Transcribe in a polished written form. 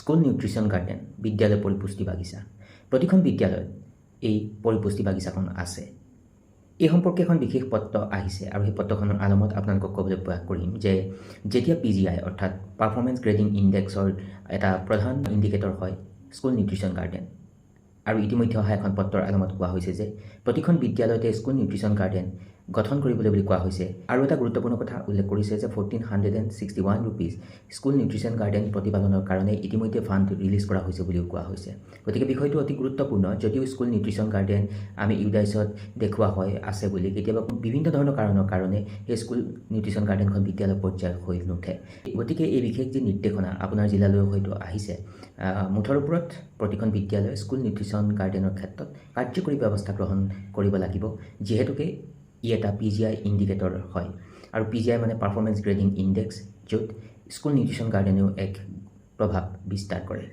School nutrition garden বিদ্যালয় পৰিপুষ্টি বাগিচা প্ৰতিখন বিদ্যালয়ত এই পৰিপুষ্টি বাগিচাখন আছে। এই সম্পৰ্কে এখন বিশেষ পত্ৰ আহিছে আৰু সেই পত্ৰখনৰ আলমত আপোনালোকক ক'বলৈ প্ৰয়াস কৰিম যে যেতিয়া PGI অৰ্থাৎ পাৰফৰ্মেঞ্চ গ্ৰেডিং ইণ্ডেক্সৰ এটা প্ৰধান ইণ্ডিকেটৰ হয় স্কুল নিউট্ৰিশ্যন গাৰ্ডেন, আৰু ইতিমধ্যে অহা এখন পত্ৰৰ আলমত কোৱা হৈছে যে প্ৰতিখন বিদ্যালয়তে স্কুল নিউট্ৰিশ্যন গাৰ্ডেন গঠন কৰিবলৈ বুলি কোৱা হৈছে। আৰু এটা গুৰুত্বপূৰ্ণ কথা উল্লেখ কৰিছে যে 1461 ৰুপিজ স্কুল নিউট্ৰিশ্যন গাৰ্ডেন প্ৰতিপালনৰ কাৰণে ইতিমধ্যে ফাণ্ড ৰিলিজ কৰা হৈছে বুলিও কোৱা হৈছে। গতিকে বিষয়টো অতি গুৰুত্বপূৰ্ণ। যদিও স্কুল নিউট্ৰিশ্যন গাৰ্ডেন আমি ইউডাইছত দেখুওৱা হয় আছে বুলি, কেতিয়াবা বিভিন্ন ধৰণৰ কাৰণৰ কাৰণে সেই স্কুল নিউট্ৰিশ্যন গাৰ্ডেনখন বিদ্যালয় পৰ্যায়ত হৈ নুঠে। গতিকে এই বিশেষ যি নিৰ্দেশনা আপোনাৰ জিলালৈও হয়তো আহিছে, মুঠৰ ওপৰত প্ৰতিখন বিদ্যালয় স্কুল নিউট্ৰিশ্যন গাৰ্ডেনৰ ক্ষেত্ৰত কাৰ্যকৰী ব্যৱস্থা গ্ৰহণ কৰিব লাগিব, যিহেতুকে ই এটা PGI ইণ্ডিকেটৰ হয়। আৰু PGI মানে পাৰফৰ্মেঞ্চ গ্ৰেডিং ইণ্ডেক্স, য'ত স্কুল নিউট্ৰিশ্যন গাৰ্ডেনেও এক প্ৰভাৱ বিস্তাৰ কৰে।